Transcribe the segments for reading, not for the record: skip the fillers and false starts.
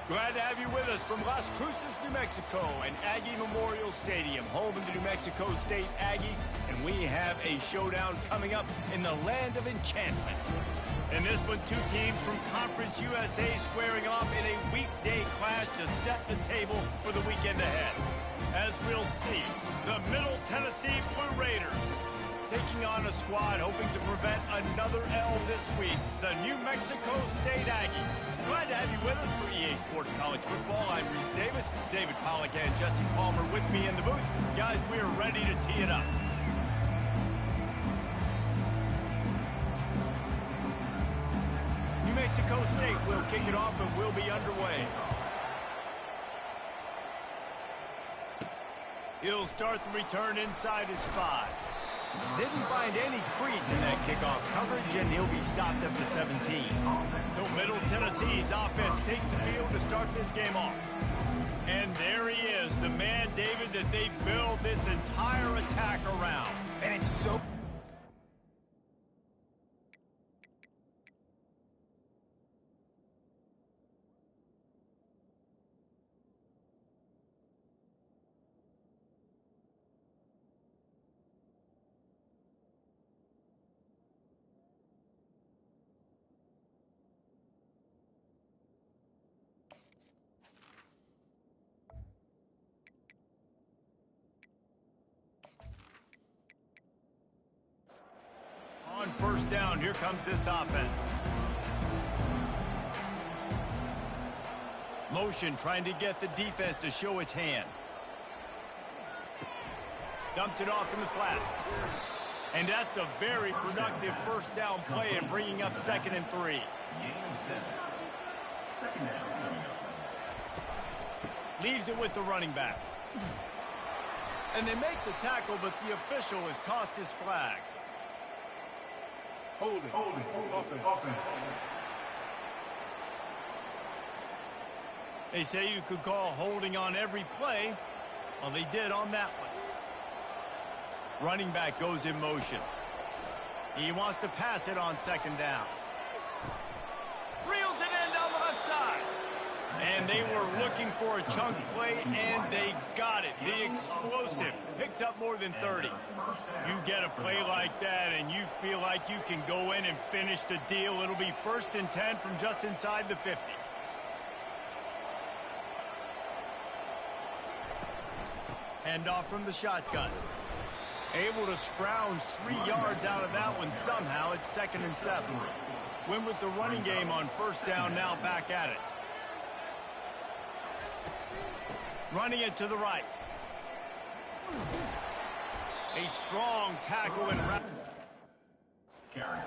Glad to have you with us from Las Cruces, New Mexico, and Aggie Memorial Stadium, home of the New Mexico State Aggies, and we have a showdown coming up in the land of enchantment. In this one, two teams from Conference USA squaring off in a weekday clash to set the table for the weekend ahead. As we'll see, the Middle Tennessee Blue Raiders taking on a squad hoping to prevent another L this week, the New Mexico State Aggies. Glad to have you with us for EA Sports College Football. I'm Reese Davis, David Pollack and Jesse Palmer with me in the booth. Guys, we are ready to tee it up. New Mexico State will kick it off and we'll be underway. He'll start the return inside his 5. Didn't find any crease in that kickoff coverage, and he'll be stopped at the 17. So Middle Tennessee's offense takes the field to start this game off. And there he is, the man, David, that they build this entire attack around. And it's so... On first down, here comes this offense. Motion trying to get the defense to show its hand. Dumps it off in the flats. And that's a very productive first down play and bringing up 2nd and 3. Leaves it with the running back. And they make the tackle, but the official has tossed his flag. Holding, offense. They say you could call holding on every play. Well, they did on that one. Running back goes in motion. He wants to pass it on 2nd down. Reels it in down the left side. And they were looking for a chunk play, and they got it. The explosive picks up more than 30. You get a play like that, and you feel like you can go in and finish the deal. It'll be 1st and 10 from just inside the 50. Handoff from the shotgun. Able to scrounge 3 yards out of that one somehow. It's 2nd and 7. Win with the running game on first down, now back at it. Running it to the right. A strong tackle and wrap. Carry.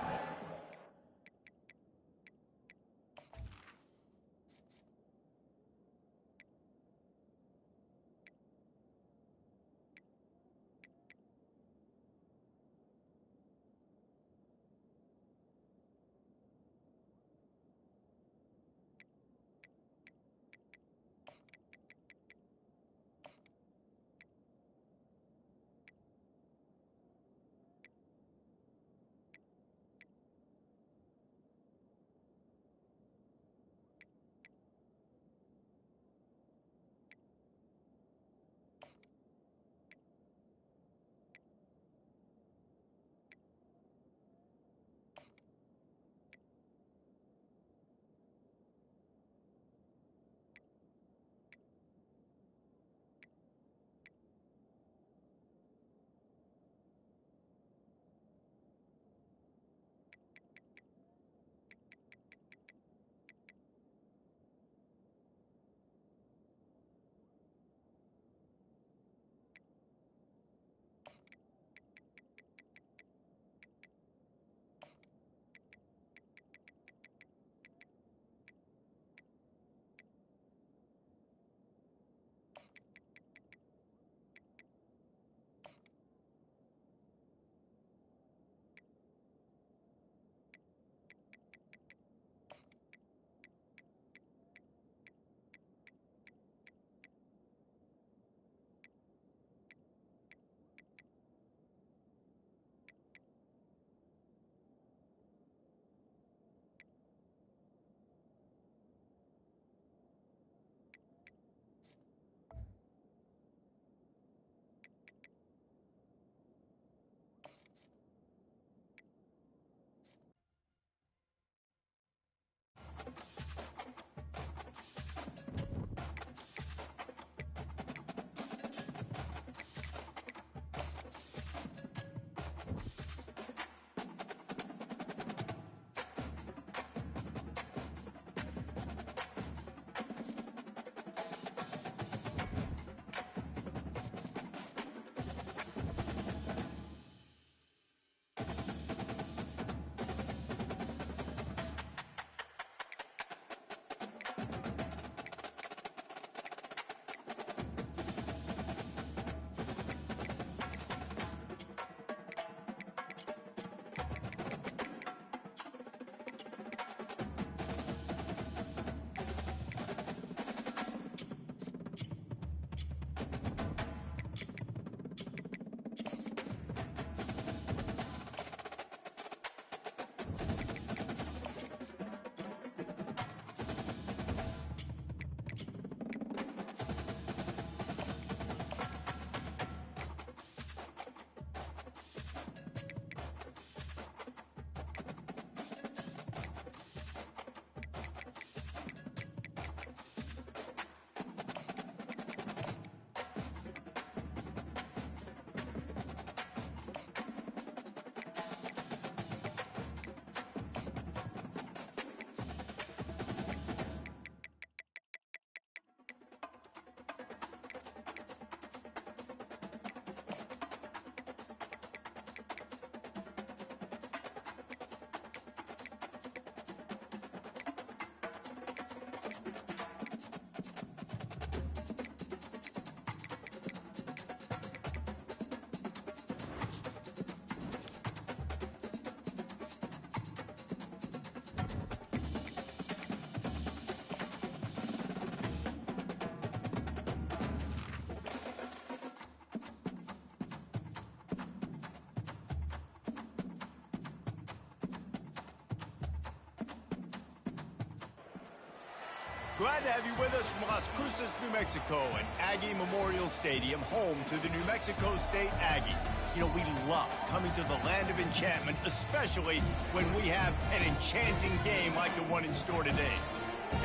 Glad to have you with us from Las Cruces, New Mexico, and Aggie Memorial Stadium, home to the New Mexico State Aggies. You know, we love coming to the land of enchantment, especially when we have an enchanting game like the one in store today.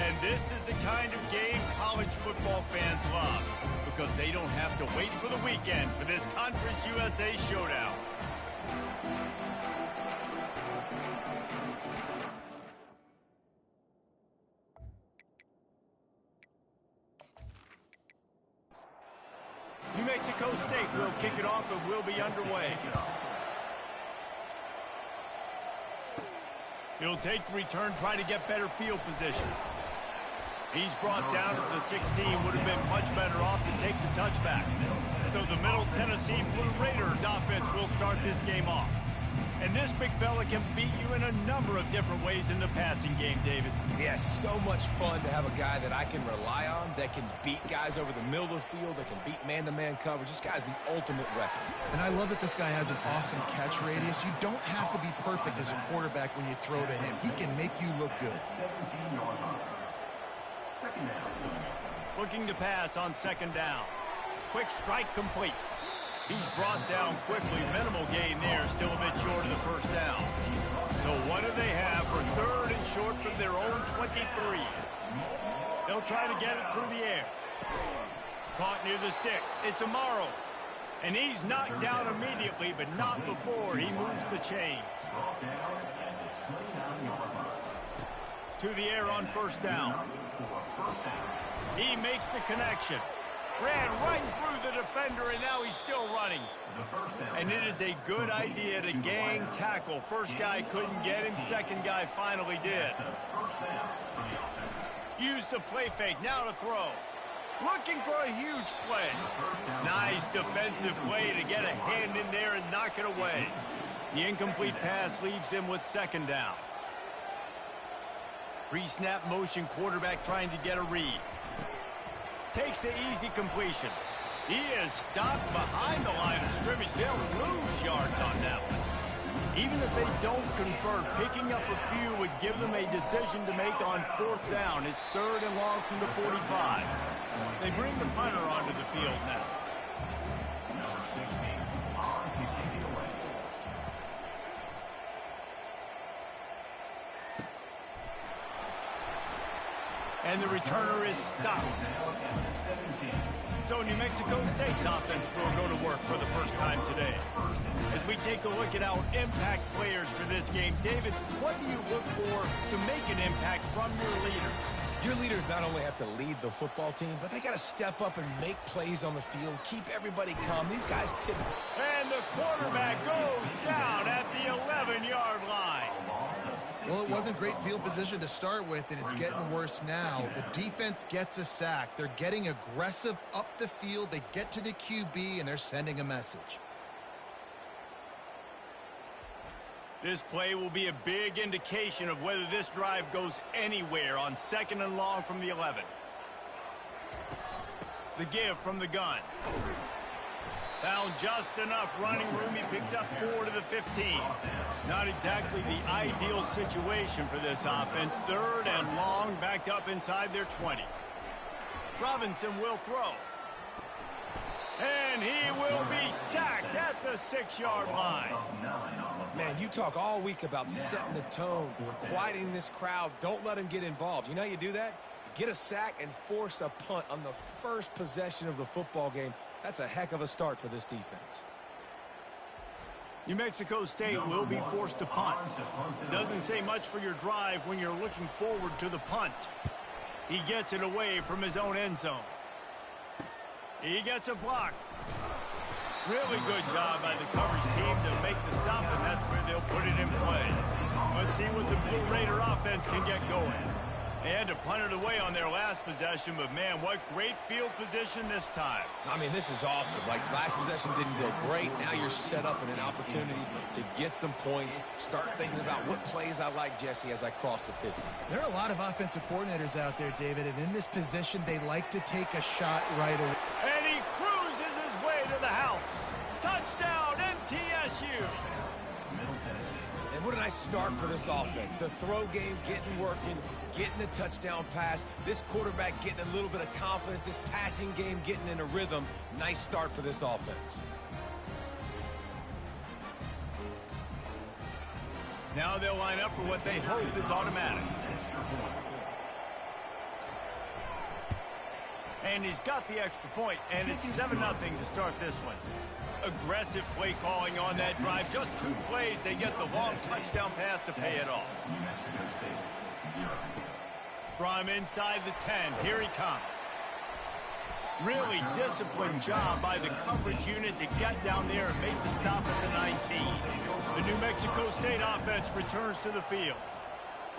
And this is the kind of game college football fans love, because they don't have to wait for the weekend for this Conference USA showdown. New Mexico State will kick it off and will be underway. He'll take the return, try to get better field position. He's brought down to the 16, would have been much better off to take the touchback. So the Middle Tennessee Blue Raiders offense will start this game off. And this big fella can beat you in a number of different ways in the passing game, David. Yeah, so much fun to have a guy that I can rely on, that can beat guys over the middle of the field, that can beat man-to-man coverage. This guy's the ultimate weapon. And I love that this guy has an awesome catch radius. You don't have to be perfect as a quarterback when you throw to him. He can make you look good. Looking to pass on second down. Quick strike complete. He's brought down quickly. Minimal gain there, still a bit short of the first down. So what do they have for third and short from their own 23? They'll try to get it through the air. Caught near the sticks. It's Amaro. And he's knocked down immediately, but not before he moves the chains. To the air on first down. He makes the connection. Ran right through the defender, and now he's still running. And it is a good idea to gang tackle. First guy couldn't get him. Second guy finally did. Use the play fake. Now to throw. Looking for a huge play. Nice defensive play to get a hand in there and knock it away. The incomplete pass leaves him with second down. Pre-snap motion, quarterback trying to get a read. Takes the easy completion. He is stopped behind the line of scrimmage. They'll lose yards on that one. Even if they don't convert, picking up a few would give them a decision to make on fourth down. It's third and long from the 45. They bring the punter onto the field now. And the returner is stopped. So New Mexico State's offense will go to work for the first time today. As we take a look at our impact players for this game, David, what do you look for to make an impact from your leaders? Your leaders not only have to lead the football team, but they got to step up and make plays on the field, keep everybody calm. These guys tip. And the quarterback goes down at the 11-yard line. Well, it wasn't great field position to start with, and it's getting worse now. The defense gets a sack. They're getting aggressive up the field. They get to the QB, and they're sending a message. This play will be a big indication of whether this drive goes anywhere on second and long from the 11. The give from the gun. Found just enough running room. He picks up 4 to the 15. Not exactly the ideal situation for this offense. Third and long, backed up inside their 20. Robinson will throw. And he will be sacked at the 6-yard line. Man, you talk all week about setting the tone, quieting this crowd. Don't let him get involved. You know how you do that? Get a sack and force a punt on the first possession of the football game. That's a heck of a start for this defense. New Mexico State will be forced to punt. Doesn't say much for your drive when you're looking forward to the punt. He gets it away from his own end zone. He gets a block. Really good job by the coverage team to make the stop, and that's where they'll put it in play. Let's see what the Blue Raider offense can get going. They had to punt it away on their last possession, but man, what great field position this time. I mean, this is awesome. Like, last possession didn't go great. Now you're set up in an opportunity to get some points. Start thinking about what plays I like, Jesse, as I cross the 50. There are a lot of offensive coordinators out there, David, and in this position, they like to take a shot right away. And he cruises his way to the house. Touchdown, MTSU. And what a nice start for this offense. The throw game getting working, getting the touchdown pass. This quarterback getting a little bit of confidence. This passing game getting in a rhythm. Nice start for this offense. Now they'll line up for what they hope is automatic. And he's got the extra point, and it's 7-0 to start this one. Aggressive play calling on that drive. Just 2 plays, they get the long touchdown pass to pay it off. From inside the 10, here he comes. Really disciplined job by the coverage unit to get down there and make the stop at the 19. The New Mexico State offense returns to the field.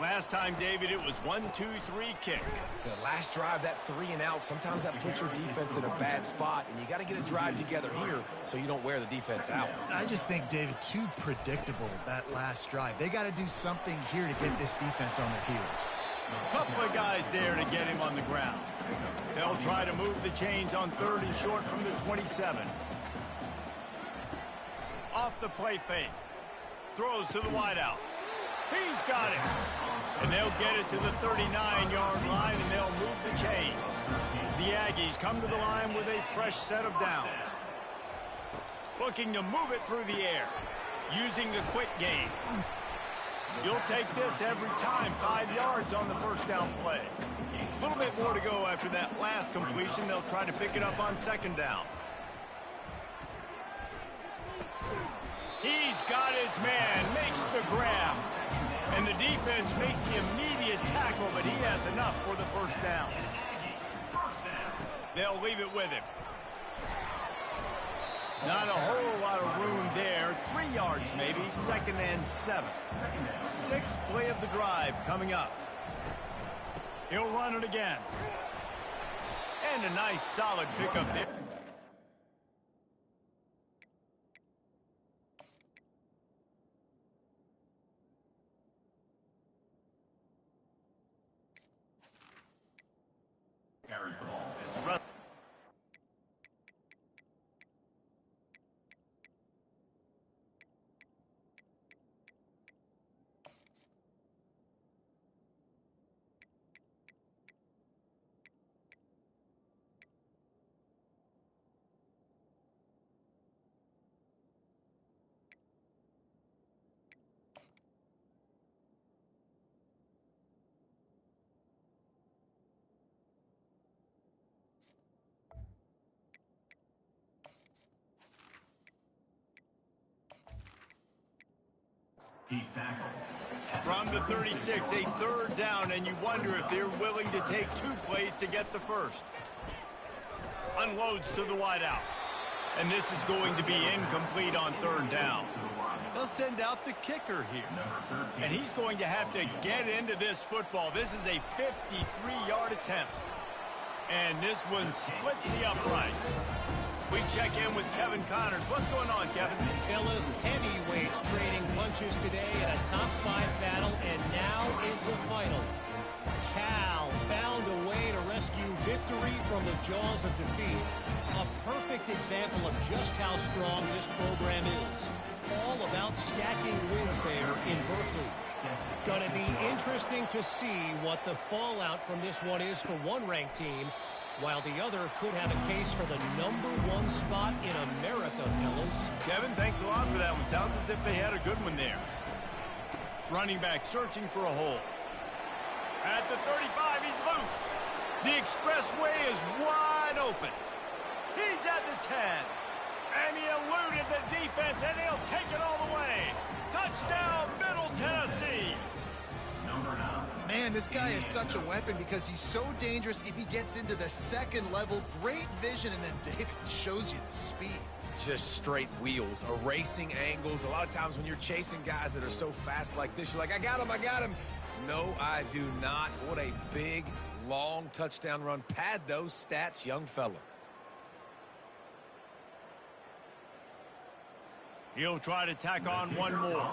Last time, David, it was 1-2-3 kick. The last drive, that 3-and-out, sometimes that puts your defense in a bad spot, and you got to get a drive together here so you don't wear the defense out. I just think, David, too predictable, that last drive. They got to do something here to get this defense on their heels. A couple of guys there to get him on the ground. They'll try to move the chains on 3rd and short from the 27. Off the play fake. Throws to the wideout. He's got it. And they'll get it to the 39-yard line, and they'll move the chains. The Aggies come to the line with a fresh set of downs. Looking to move it through the air. Using the quick game. You'll take this every time. 5 yards on the first down play. A little bit more to go after that last completion. They'll try to pick it up on 2nd down. He's got his man, makes the grab. And the defense makes the immediate tackle, but he has enough for the first down. They'll leave it with him. Not a whole lot of room there. 3 yards maybe, 2nd and 7. 6th play of the drive coming up. He'll run it again. And a nice solid pickup there. Carries the ball. It's Russ. He's tackled. From the 36, a 3rd down, and you wonder if they're willing to take 2 plays to get the first. Unloads to the wideout. And this is going to be incomplete on 3rd down. They'll send out the kicker here. And he's going to have to get into this football. This is a 53-yard attempt. And this one splits the uprights. We check in with Kevin Connors. What's going on, Kevin? Fellas, heavyweights trading punches today in a top 5 battle, and now it's a final. Cal found a way to rescue victory from the jaws of defeat. A perfect example of just how strong this program is. All about stacking wins there in Berkeley. Gonna be interesting to see what the fallout from this one is for one ranked team, while the other could have a case for the #1 spot in America, fellas. Kevin, thanks a lot for that one. Sounds as if they had a good one there. Running back searching for a hole. At the 35, he's loose. The expressway is wide open. He's at the 10. And he eluded the defense, and he'll take it all the way. Touchdown, Middle Tennessee. Man, this guy is such a weapon because he's so dangerous if he gets into the 2nd level. Great vision, and then David shows you the speed. Just straight wheels, erasing angles. A lot of times when you're chasing guys that are so fast like this, you're like, I got him, I got him. No, I do not. What a big, long touchdown run. Pad those stats, young fella. He'll try to tack on one more.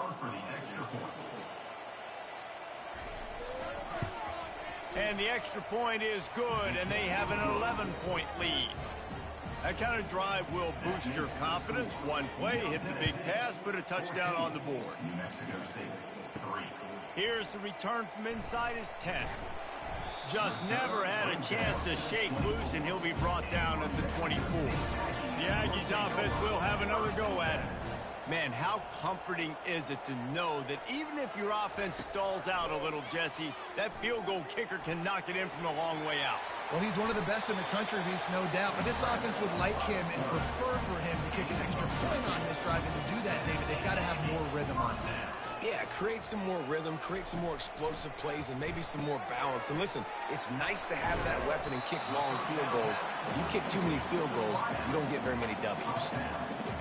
And the extra point is good, and they have an 11-point lead. That kind of drive will boost your confidence. One play, hit the big pass, put a touchdown on the board. New Mexico State, 3. Here's the return from inside his 10. Just never had a chance to shake loose, and he'll be brought down at the 24. The Aggies offense will have another go at it. Man, how comforting is it to know that even if your offense stalls out a little, Jesse, that field goal kicker can knock it in from a long way out. Well, he's one of the best in the country, Reese, no doubt. But this offense would like him and prefer for him to kick an extra point on this drive. And to do that, David, they've got to have more rhythm on that. Yeah, create some more rhythm, create some more explosive plays, and maybe some more balance. And listen, it's nice to have that weapon and kick long field goals. If you kick too many field goals, you don't get very many W's.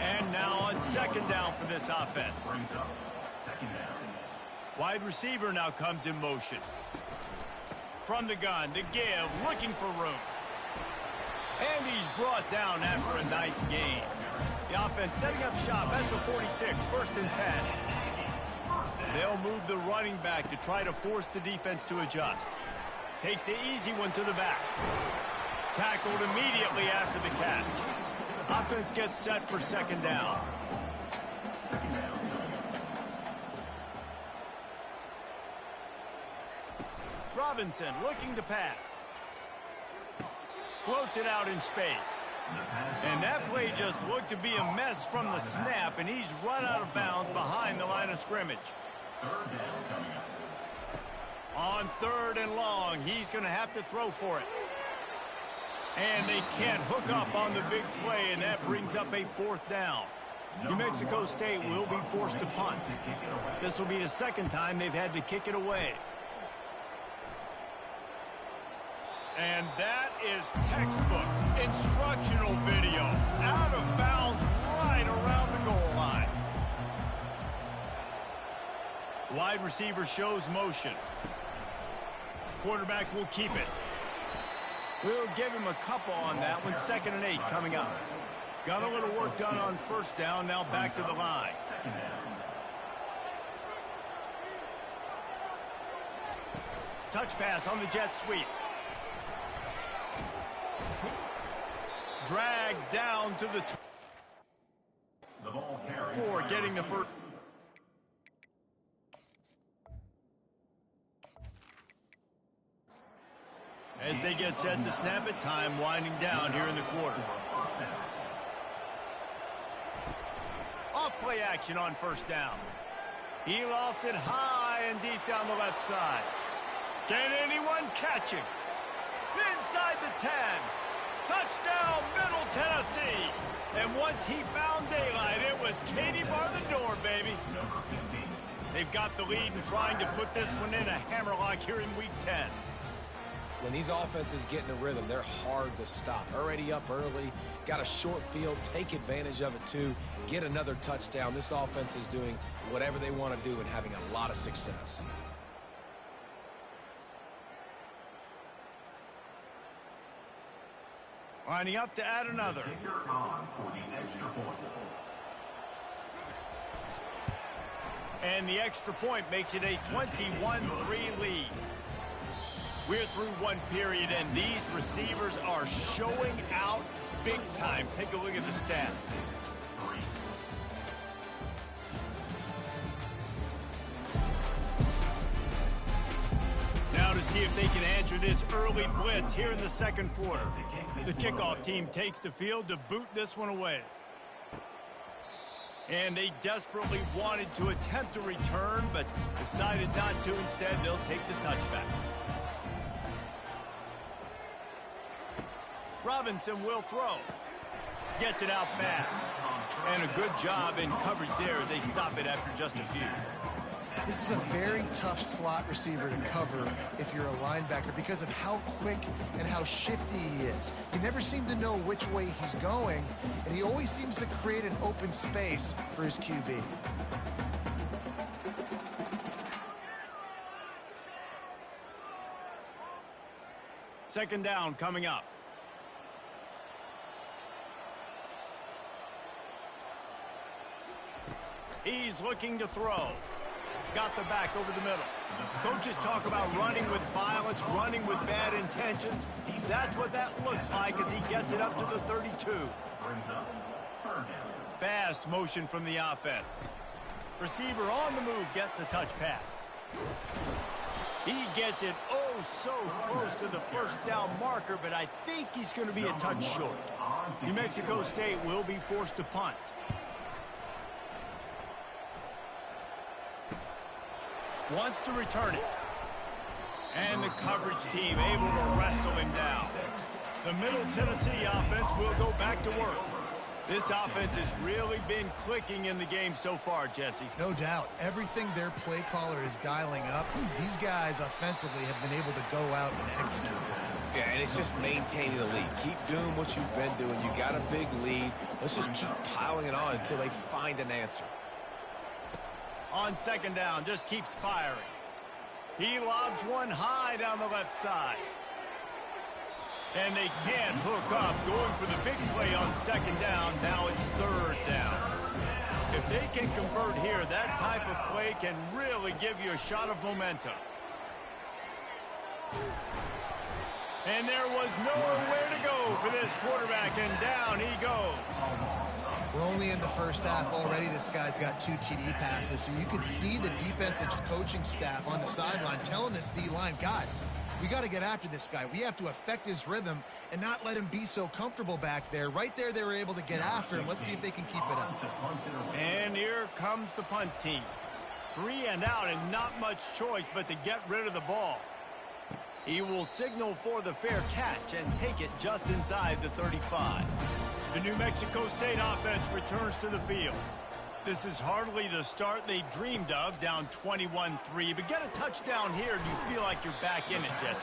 And now on second down for this offense. Brings up 2nd down. Wide receiver now comes in motion. From the gun, to give, looking for room. And he's brought down after a nice gain. The offense setting up shop at the 46, 1st and 10. They'll move the running back to try to force the defense to adjust. Takes the easy one to the back. Tackled immediately after the catch. Offense gets set for 2nd down. Robinson looking to pass. Floats it out in space. And that play just looked to be a mess from the snap, and he's run out of bounds behind the line of scrimmage. 3rd down coming up. On 3rd and long, he's going to have to throw for it. And they can't hook up on the big play, and that brings up a 4th down. New Mexico State will be forced to punt. This will be the 2nd time they've had to kick it away. And that is textbook instructional video. Out of bounds right around the goal line. Wide receiver shows motion. Quarterback will keep it. We'll give him a couple on that one. 2nd and 8 coming up. Got a little work done on 1st down. Now back to the line. Touch pass on the jet sweep. Drag down to the ball carried. 4, getting the first. As they get set to snap it, time winding down here in the quarter. Off play action on 1st down. He lofts it high and deep down the left side. Can anyone catch him? Inside the 10. Touchdown, Middle Tennessee. And once he found daylight, it was Katie bar the door, baby. They've got the lead and trying to put this one in a hammerlock here in week 10. When these offenses get in a rhythm, they're hard to stop. Already up early, got a short field, take advantage of it too, get another touchdown. This offense is doing whatever they want to do and having a lot of success. Lining up to add another. Kicker on for the extra point. And the extra point makes it a 21-3 lead. We're through one period, and these receivers are showing out big time. Take a look at the stats. Now to see if they can answer this early blitz here in the 2nd quarter. The kickoff team takes the field to boot this one away. And they desperately wanted to attempt a return, but decided not to. Instead, they'll take the touchback. Robinson will throw. Gets it out fast. And a good job in coverage there. They stop it after just a few. This is a very tough slot receiver to cover if you're a linebacker because of how quick and how shifty he is. You never seem to know which way he's going, and he always seems to create an open space for his QB. Second down coming up. He's looking to throw. got the back over the middle. Coaches talk about running with violence, running with bad intentions. That's what that looks like as he gets it up to the 32. Fast motion from the offense. Receiver on the move gets the touch pass. He gets it oh so close to the first down marker, but I think he's going to be a touch short. New Mexico State will be forced to punt. Wants to return it. And the coverage team able to wrestle him down. The Middle Tennessee offense will go back to work. This offense has really been clicking in the game so far, Jesse. No doubt. Everything their play caller is dialing up, these guys offensively have been able to go out and execute. Yeah, and it's just maintaining the lead. Keep doing what you've been doing. You got a big lead. Let's just keep piling it on until they find an answer. On second down, just keeps firing. He lobs one high down the left side. And they can't hook up, going for the big play on second down. Now it's third down. If they can convert here, that type of play can really give you a shot of momentum. And there was nowhere to go for this quarterback, and down he goes. We're only in the first half. Already this guy's got 2 TD passes, so you could see the defensive coaching staff on the sideline telling this D-line, guys, we got to get after this guy. We have to affect his rhythm and not let him be so comfortable back there. Right there, they were able to get after him. Let's see if they can keep it up. And here comes the punt team. 3 and out and not much choice but to get rid of the ball. He will signal for the fair catch and take it just inside the 35. The New Mexico State offense returns to the field. This is hardly the start they dreamed of, down 21-3. But get a touchdown here, and you feel like you're back in it, Jesse.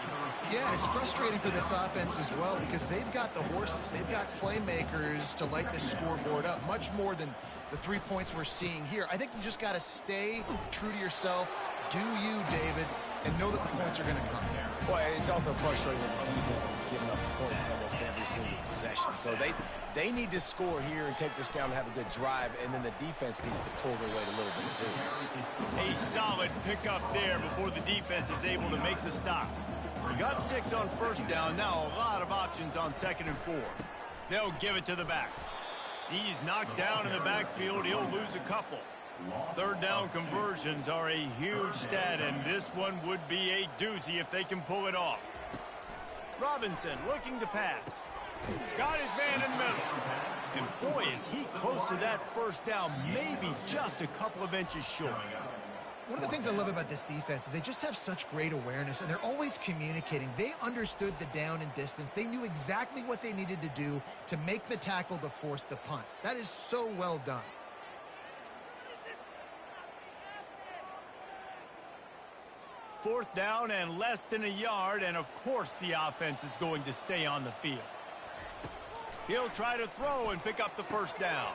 Yeah, it's frustrating for this offense as well because they've got the horses. They've got playmakers to light this scoreboard up, much more than the 3 points we're seeing here. I think you just got to stay true to yourself. Do you, David, and know that the points are going to come. Boy, it's also frustrating that the defense is giving up points almost every single possession. So they need to score here and take this down and have a good drive, and then the defense needs to pull their weight a little bit too. A solid pickup there before the defense is able to make the stop. We got 6 on first down. Now a lot of options on second and 4. They'll give it to the back. He's knocked down in the backfield. He'll lose a couple. Third down conversions are a huge stat, and this one would be a doozy if they can pull it off. Robinson looking to pass. Got his man in the middle. And boy, is he close to that first down, maybe just a couple of inches short. One of the things I love about this defense is they just have such great awareness, and they're always communicating. They understood the down and distance. They knew exactly what they needed to do to make the tackle to force the punt. That is so well done. Fourth down and less than a yard, and of course the offense is going to stay on the field. He'll try to throw and pick up the first down.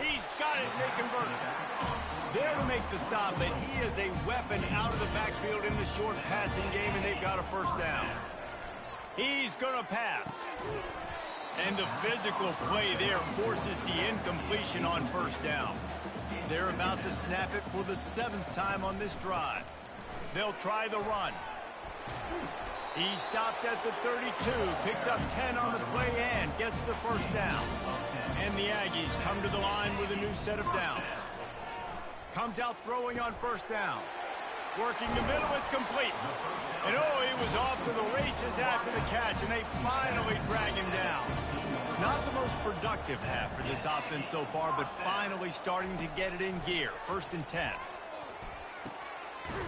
He's got it, and they convert it. There to make the stop, but he is a weapon out of the backfield in the short passing game, and they've got a first down. He's going to pass. And the physical play there forces the incompletion on first down. They're about to snap it for the 7th time on this drive. They'll try the run. He stopped at the 32, picks up 10 on the play and gets the first down. And the Aggies come to the line with a new set of downs. Comes out throwing on first down. Working the middle, it's complete. And oh, he was off to the races after the catch, and they finally drag him down. Not the most productive half for this offense so far, but finally starting to get it in gear. 1st and 10.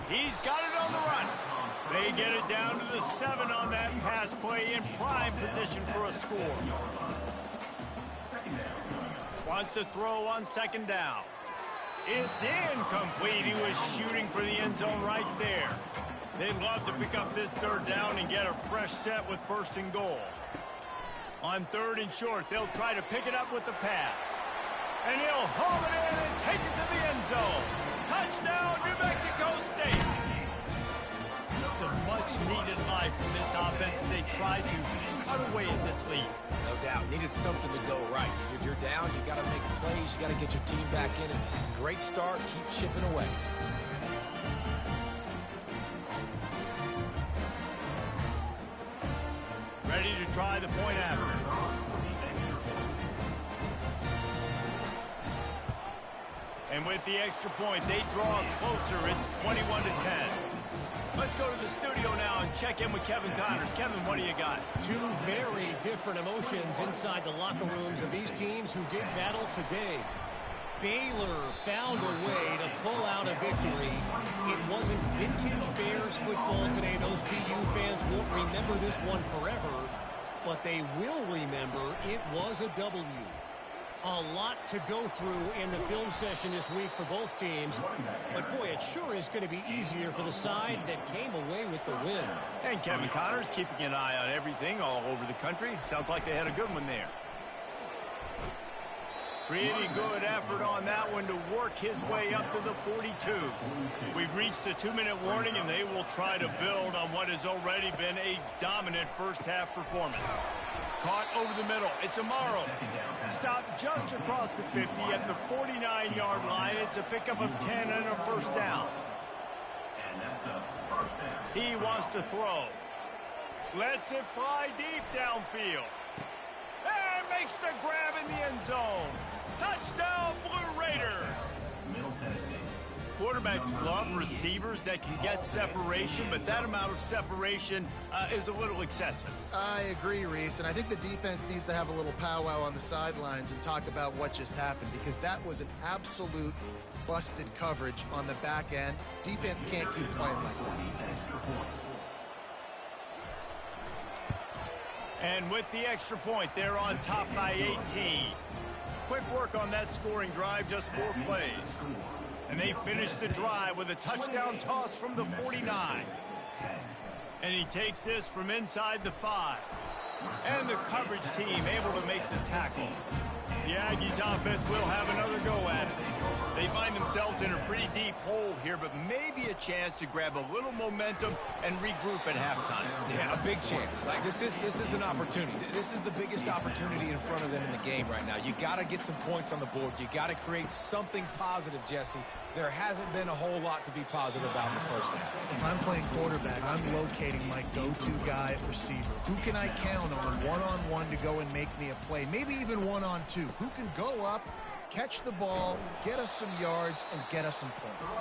He's got it on the run. They get it down to the 7 on that pass play in prime position for a score. Wants to throw on second down. It's incomplete. He was shooting for the end zone right there. They'd love to pick up this third down and get a fresh set with 1st and goal. On 3rd and short, they'll try to pick it up with the pass. And he'll haul it in and take it to the end zone. Touchdown, New Mexico State. It's a much-needed life from this offense as they try to cut away at this lead. No doubt. Needed something to go right. You're down, you got to make plays, You got to get your team back in it. Great start. Keep chipping away. Ready to try the point after. And with the extra point, they draw closer. It's 21 to 10. Let's go to the studio now and check in with Kevin Connors. Kevin, what do you got? Two very different emotions inside the locker rooms of these teams who did battle today. Baylor found a way to pull out a victory. It wasn't vintage Bears football today. Those BU fans won't remember this one forever, but they will remember it was a W. A lot to go through in the film session this week for both teams. But, boy, it sure is going to be easier for the side that came away with the win. And Kevin Connors keeping an eye on everything all over the country. Sounds like they had a good one there. Pretty good effort on that one to work his way up to the 42. We've reached the 2-minute warning, and they will try to build on what has already been a dominant first-half performance. Caught over the middle. It's Amaro. Stopped just across the 50 at the 49-yard line. It's a pickup of 10 and a first down. He wants to throw. Lets it fly deep downfield. And makes the grab in the end zone. Touchdown, Blue Raiders. Middle Tennessee. Quarterbacks love receivers that can get separation, but that amount of separation is a little excessive. I agree, Reese, and I think the defense needs to have a little powwow on the sidelines and talk about what just happened, because that was an absolute busted coverage on the back end. Defense can't keep playing like that. And with the extra point, they're on top by 18. Quick work on that scoring drive, just 4 plays. And they finish the drive with a touchdown toss from the 49. And he takes this from inside the 5. And the coverage team able to make the tackle. The Aggies offense will have another go at it. They find themselves in a pretty deep hole here, but maybe a chance to grab a little momentum and regroup at halftime. Yeah, a big chance. Like this is an opportunity. This is the biggest opportunity in front of them in the game right now. You got to get some points on the board. You got to create something positive, Jesse. There hasn't been a whole lot to be positive about in the first half. If I'm playing quarterback, I'm locating my go-to guy at receiver. Who can I count on one-on-one to go and make me a play? Maybe even one-on-two. Who can go up, catch the ball, get us some yards, and get us some points?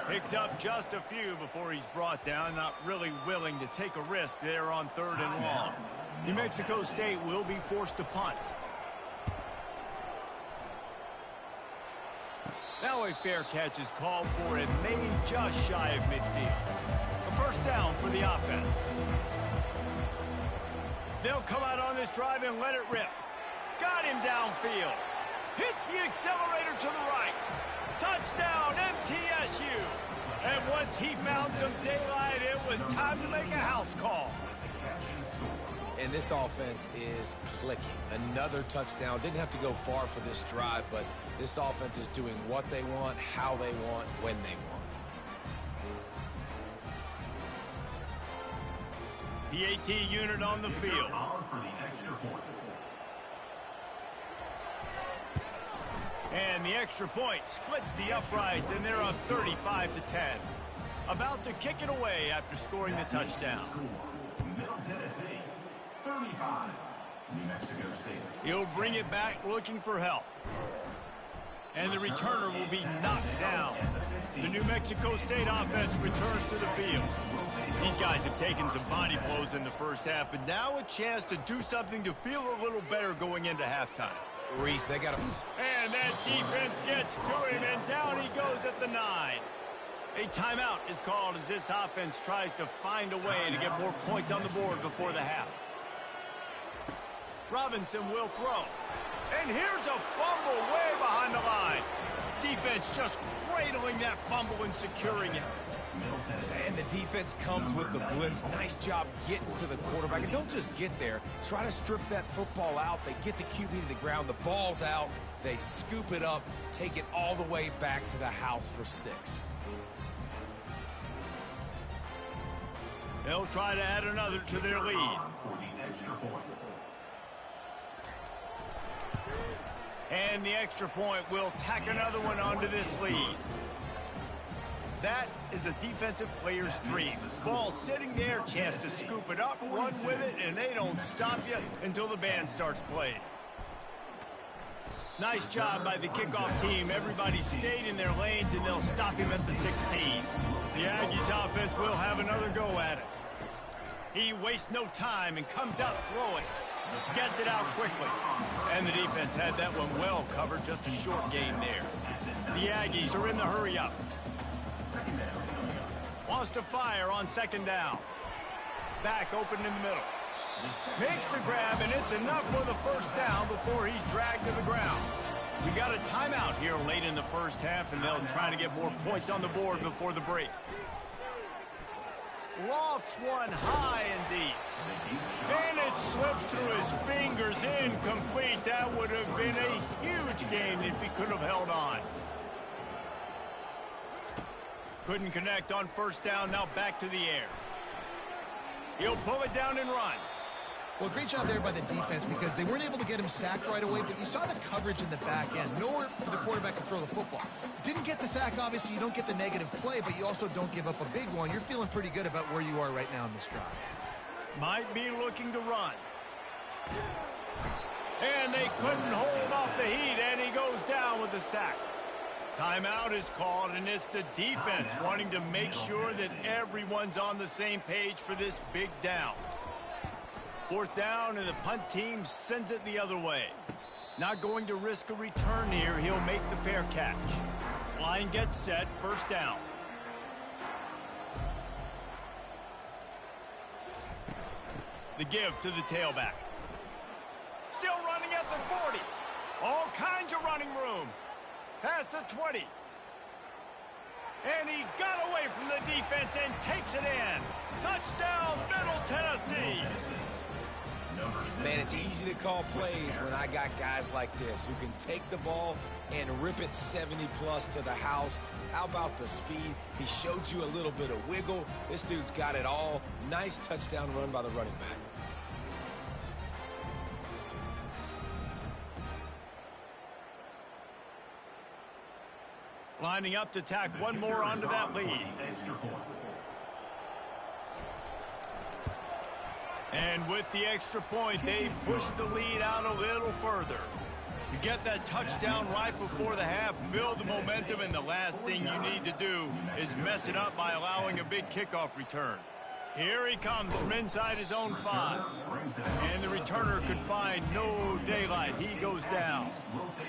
Picks up just a few before he's brought down. Not really willing to take a risk there on 3rd and long. New Mexico State will be forced to punt. Now a fair catch is called for and made just shy of midfield. A first down for the offense. They'll come out on this drive and let it rip. Got him downfield. Hits the accelerator to the right. Touchdown, MTSU. And once he found some daylight, it was time to make a house call. And this offense is clicking. Another touchdown. Didn't have to go far for this drive, but this offense is doing what they want, how they want, when they want. The AT unit on the field. And the extra point splits the uprights, and they're up 35 to 10. About to kick it away after scoring the touchdown. Middle Tennessee, 35. New Mexico State. He'll bring it back looking for help. And the returner will be knocked down. The New Mexico State offense returns to the field. These guys have taken some body blows in the first half, but now a chance to do something to feel a little better going into halftime. Reese, they got him. And that defense gets to him, and down he goes at the 9. A timeout is called as this offense tries to find a way to get more points on the board before the half. Robinson will throw. And here's a fumble way behind the line. Defense just cradling that fumble and securing it. And the defense comes with the blitz. Nice job getting to the quarterback. And don't just get there. Try to strip that football out. They get the QB to the ground. The ball's out. They scoop it up, take it all the way back to the house for 6. They'll try to add another to their lead. And the extra point will tack another one onto this lead. That is a defensive player's dream. Ball sitting there, chance to scoop it up, run with it, and they don't stop you until the band starts playing. Nice job by the kickoff team. Everybody stayed in their lanes, and they'll stop him at the 16. The Aggies offense will have another go at it. He wastes no time and comes out throwing. Gets it out quickly. And the defense had that one well covered. Just a short gain there. The Aggies are in the hurry-up. Wants to fire on second down. Back open in the middle. Makes the grab, and it's enough for the first down before he's dragged to the ground. We got a timeout here late in the first half, and they'll try to get more points on the board before the break. Lofts one high and deep. And it slips through his fingers, incomplete. That would have been a huge gain if he could have held on. Couldn't connect on first down, now back to the air. He'll pull it down and run. Well, great job there by the defense because they weren't able to get him sacked right away, but you saw the coverage in the back end. Nowhere for the quarterback to throw the football. Didn't get the sack, obviously. You don't get the negative play, but you also don't give up a big one. You're feeling pretty good about where you are right now in this drive. Might be looking to run. And they couldn't hold off the heat, and he goes down with the sack. Timeout is called, and it's the defense wanting to make sure that everyone's on the same page for this big down. Fourth down, and the punt team sends it the other way. Not going to risk a return here. He'll make the fair catch. Line gets set, first down. The give to the tailback. Still running at the 40. All kinds of running room. Past the 20. And he got away from the defense and takes it in. Touchdown, Middle Tennessee. Man, it's easy to call plays when I got guys like this who can take the ball and rip it 70-plus to the house. How about the speed? He showed you a little bit of wiggle. This dude's got it all. Nice touchdown run by the running back. Lining up to tack one more onto that lead. And with the extra point, they push the lead out a little further. You get that touchdown right before the half, build the momentum, and the last thing you need to do is mess it up by allowing a big kickoff return. Here he comes from inside his own 5. And the returner could find no daylight. He goes down.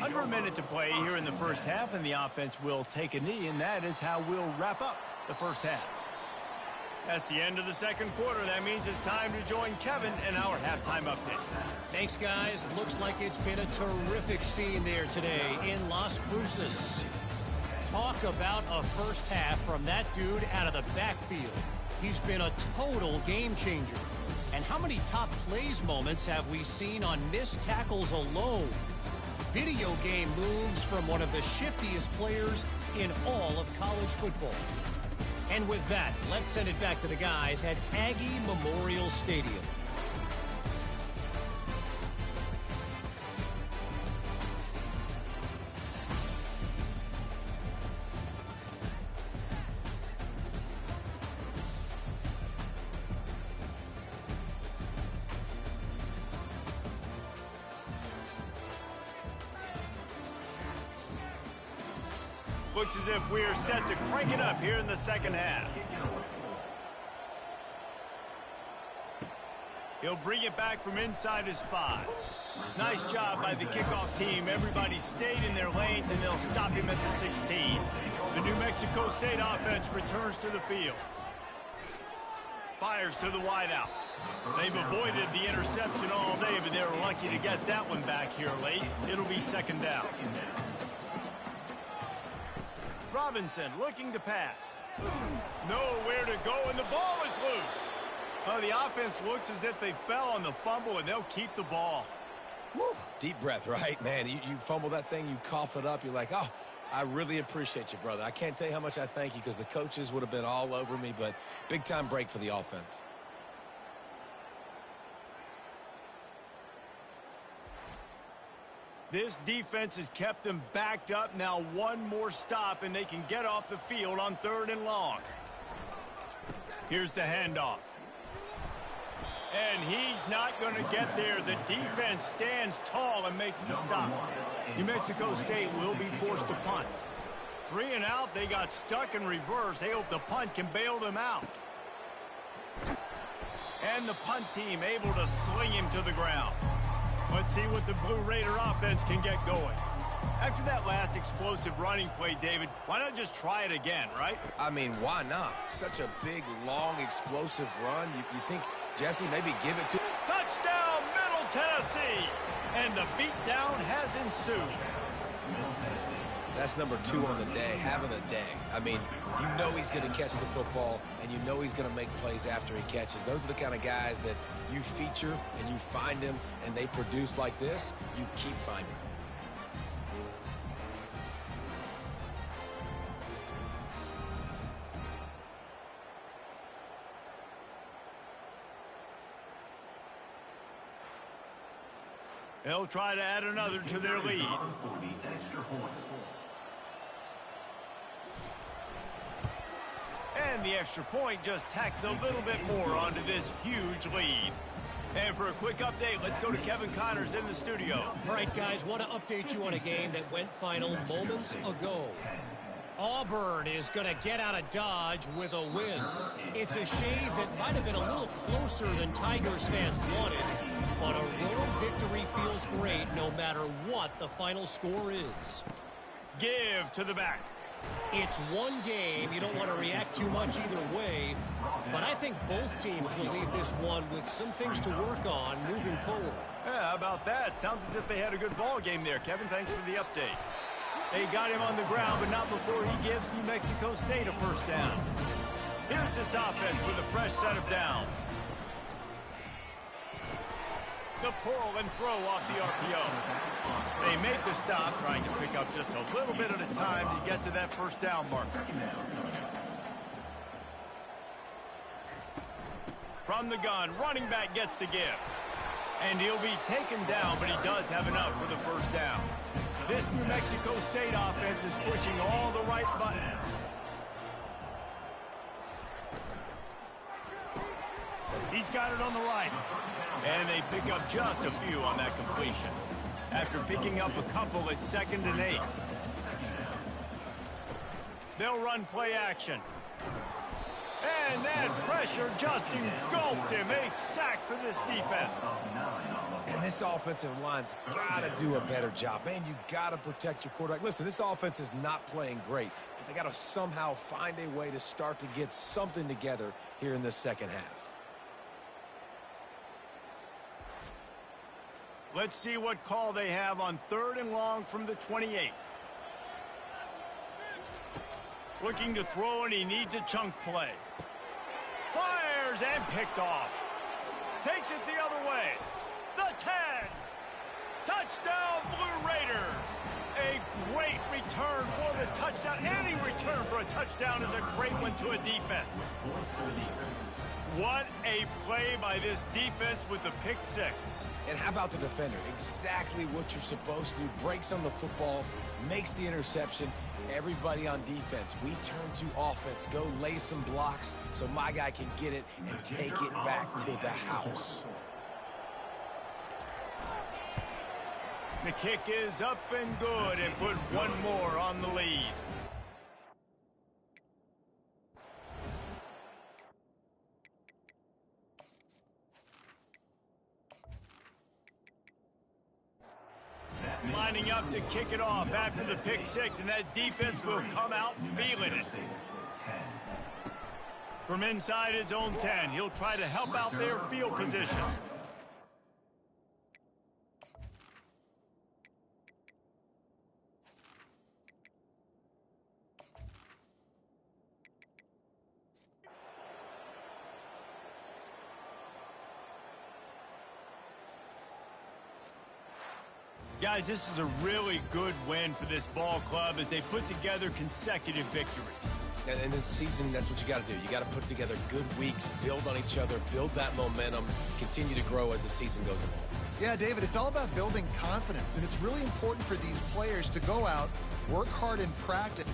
Under a minute to play here in the first half, and the offense will take a knee, and that is how we'll wrap up the first half. That's the end of the second quarter. That means it's time to join Kevin in our halftime update. Thanks, guys. Looks like it's been a terrific scene there today in Las Cruces. Talk about a first half from that dude out of the backfield. He's been a total game changer. And how many top plays moments have we seen on missed tackles alone? Video game moves from one of the shiftiest players in all of college football. And with that, let's send it back to the guys at Aggie Memorial Stadium. Looks as if we're set to crank it up here in the second half. He'll bring it back from inside his 5. Nice job by the kickoff team. Everybody stayed in their lanes, and they'll stop him at the 16. The New Mexico State offense returns to the field. Fires to the wideout. They've avoided the interception all day, but they're lucky to get that one back here late. It'll be second down. Robinson looking to pass. Nowhere to go, and the ball is loose. The offense looks as if they fell on the fumble, and they'll keep the ball. Woo. Deep breath, right? Man, you fumble that thing, you cough it up, you're like, oh, I really appreciate you, brother. I can't tell you how much I thank you because the coaches would have been all over me, but big-time break for the offense. This defense has kept them backed up. Now one more stop, and they can get off the field on 3rd and long. Here's the handoff. And he's not going to get there. The defense stands tall and makes the stop. New Mexico State will be forced to punt. 3 and out, they got stuck in reverse. They hope the punt can bail them out. And the punt team able to sling him to the ground. Let's see what the Blue Raider offense can get going. After that last explosive running play, David, why not just try it again, right? I mean, why not? Such a big, long, explosive run. You think, Jesse, maybe give it to... Touchdown, Middle Tennessee! And the beatdown has ensued. That's number 2 on the day, having a day. I mean, you know he's going to catch the football, and you know he's going to make plays after he catches. Those are the kind of guys that you feature, and you find them, and they produce like this, you keep finding them. They'll try to add another to their lead. And the extra point just tacks a little bit more onto this huge lead. And for a quick update, let's go to Kevin Connors in the studio. All right, guys, want to update you on a game that went final moments ago. Auburn is going to get out of Dodge with a win. It's a shave that might have been a little closer than Tigers fans wanted, but a road victory feels great no matter what the final score is. Give to the back. It's one game. You don't want to react too much either way, but I think both teams will leave this one with some things to work on moving forward. Yeah, how about that? Sounds as if they had a good ball game there. Kevin, thanks for the update. They got him on the ground, but not before he gives New Mexico State a first down. Here's this offense with a fresh set of downs. The pull and throw off the RPO. They make the stop, trying to pick up just a little bit at a time to get to that first down marker. From the gun, running back gets to give. And he'll be taken down, but he does have enough for the first down. This New Mexico State offense is pushing all the right buttons. He's got it on the right. And they pick up just a few on that completion. After picking up a couple, it's 2nd and 8. They'll run play action. And that pressure just engulfed him. A sack for this defense. And this offensive line's got to do a better job. Man, you got to protect your quarterback. Listen, this offense is not playing great, but they got to somehow find a way to start to get something together here in this second half. Let's see what call they have on 3rd and long from the 28. Looking to throw, and he needs a chunk play. Fires and picked off. Takes it the other way. The 10. Touchdown, Blue Raiders. A great return for the touchdown. Any return for a touchdown is a great one to a defense. What a play by this defense with the pick 6. And how about the defender? Exactly what you're supposed to do. Breaks on the football, makes the interception. Everybody on defense, we turn to offense. Go lay some blocks so my guy can get it and take it back to the house. The kick is up and good, and put one more on the lead. Lining up to kick it off after the pick 6, and that defense will come out feeling it. From inside his own 10, he'll try to help out their field position. Guys, this is a really good win for this ball club as they put together consecutive victories. And in this season, that's what you got to do. You got to put together good weeks, build on each other, build that momentum, continue to grow as the season goes along. Yeah, David, it's all about building confidence, and it's really important for these players to go out, work hard in practice,